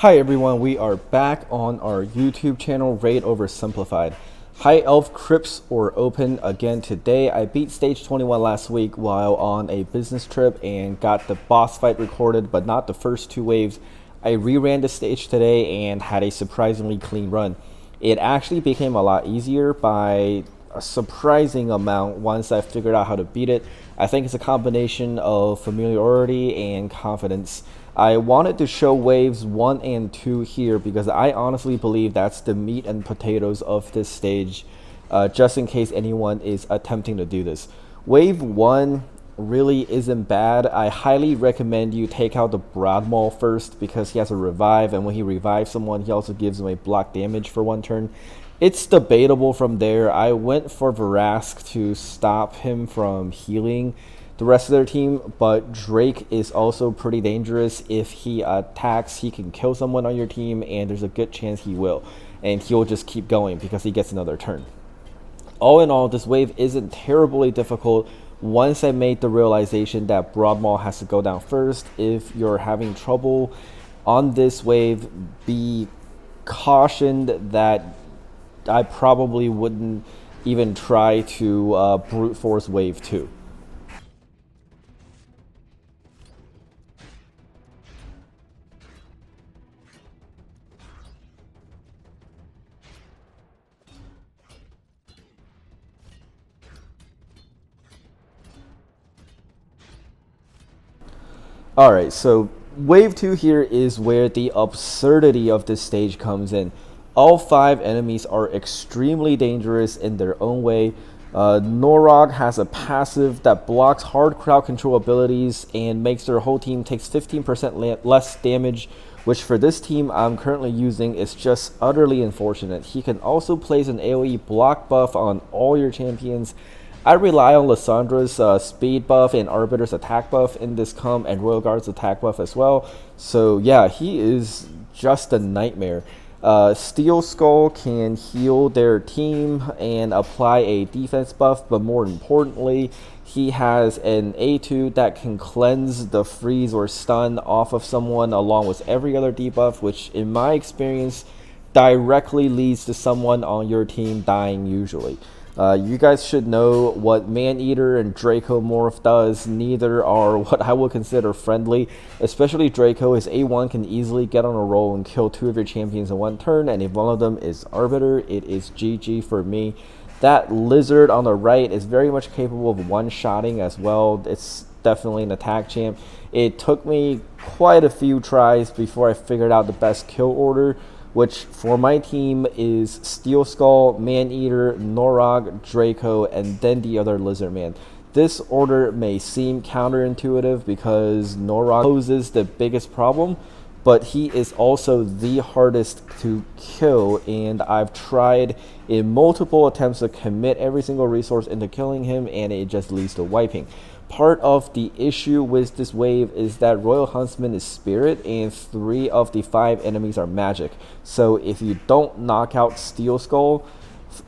Hi everyone, we are back on our YouTube channel, Raid Oversimplified. High Elf Crypts or Open again today. I beat stage 21 last week while on a business trip and got the boss fight recorded, but not the first two waves. I reran the stage today and had a surprisingly clean run. It actually became a lot easier by a surprising amount once I figured out how to beat it. I think it's a combination of familiarity and confidence. I wanted to show waves 1 and 2 here because I honestly believe that's the meat and potatoes of this stage, just in case anyone is attempting to do this. Wave 1 really isn't bad. I highly recommend you take out the Broadmaul first because he has a revive, and when he revives someone, he also gives them a block damage for 1 turn. It's debatable from there. I went for Verask to stop him from healing the rest of their team, but Drake is also pretty dangerous. If he attacks, he can kill someone on your team, and there's a good chance he will. And he'll just keep going because he gets another turn. All in all, this wave isn't terribly difficult once I made the realization that Broadmaul has to go down first. If you're having trouble on this wave, be cautioned that I probably wouldn't even try to brute force wave 2. Alright, so wave 2 here is where the absurdity of this stage comes in. All 5 enemies are extremely dangerous in their own way. Norog has a passive that blocks hard crowd control abilities and makes their whole team takes 15% less damage, which for this team I'm currently using is just utterly unfortunate. He can also place an AoE block buff on all your champions. I rely on Lyssandra's speed buff and Arbiter's attack buff in this comp, and Royal Guard's attack buff as well. So yeah, he is just a nightmare. Steel Skull can heal their team and apply a defense buff, but more importantly, he has an A2 that can cleanse the freeze or stun off of someone along with every other debuff, which in my experience directly leads to someone on your team dying usually. You guys should know what Maneater and Draco Morph does. Neither are what I would consider friendly, especially Draco. His A1 can easily get on a roll and kill 2 of your champions in 1 turn, and if one of them is Arbiter, it is GG for me. That Lizard on the right is very much capable of one-shotting as well. It's definitely an attack champ. It took me quite a few tries before I figured out the best kill order, which for my team is Steel Skull, Maneater, Norog, Draco, and then the other Lizard Man. This order may seem counterintuitive because Norog poses the biggest problem, but he is also the hardest to kill, and I've tried in multiple attempts to commit every single resource into killing him, and it just leads to wiping. Part of the issue with this wave is that Royal Huntsman is Spirit, and 3 of the 5 enemies are magic. So if you don't knock out Steel Skull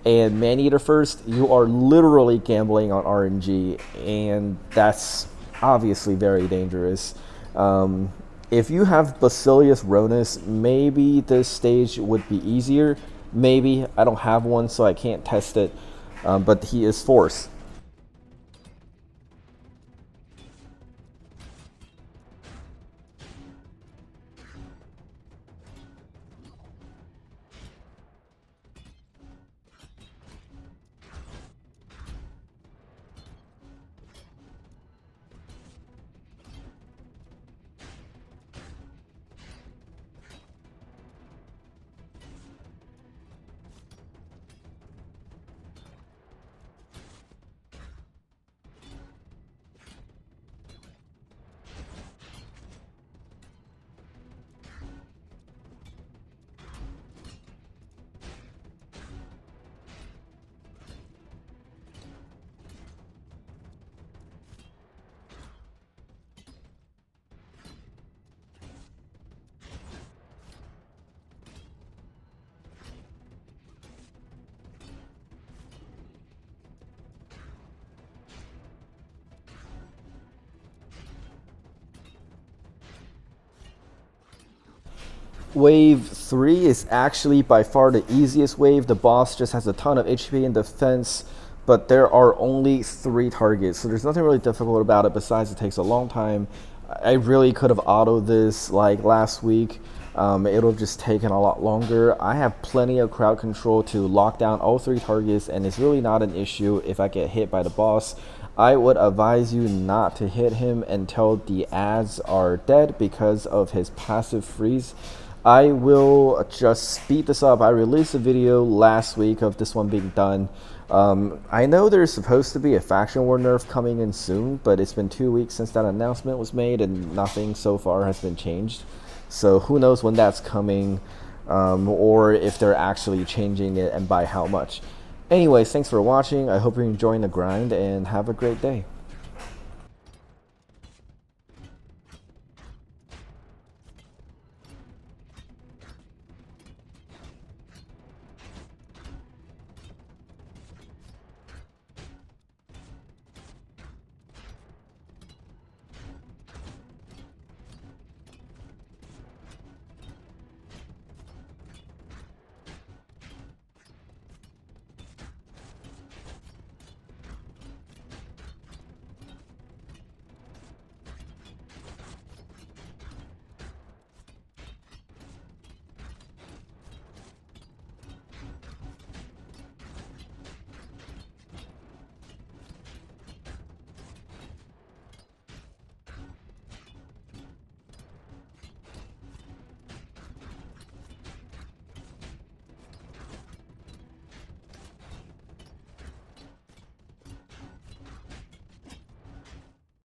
and Maneater first, you are literally gambling on RNG, and that's obviously very dangerous. If you have Basilius Ronus, maybe this stage would be easier. Maybe. I don't have one, so I can't test it, but he is Force. Wave 3 is actually by far the easiest wave. The boss just has a ton of HP and defense, but there are only 3 targets, so there's nothing really difficult about it besides it takes a long time. I really could have autoed this like last week. It'll just taken a lot longer. I have plenty of crowd control to lock down all 3 targets, and it's really not an issue if I get hit by the boss. I would advise you not to hit him until the ads are dead because of his passive freeze. I will just speed this up. I released a video last week of this one being done. I know there's supposed to be a faction war nerf coming in soon, but it's been 2 weeks since that announcement was made and nothing so far has been changed. So who knows when that's coming, or if they're actually changing it and by how much. Anyways, thanks for watching. I hope you're enjoying the grind and have a great day.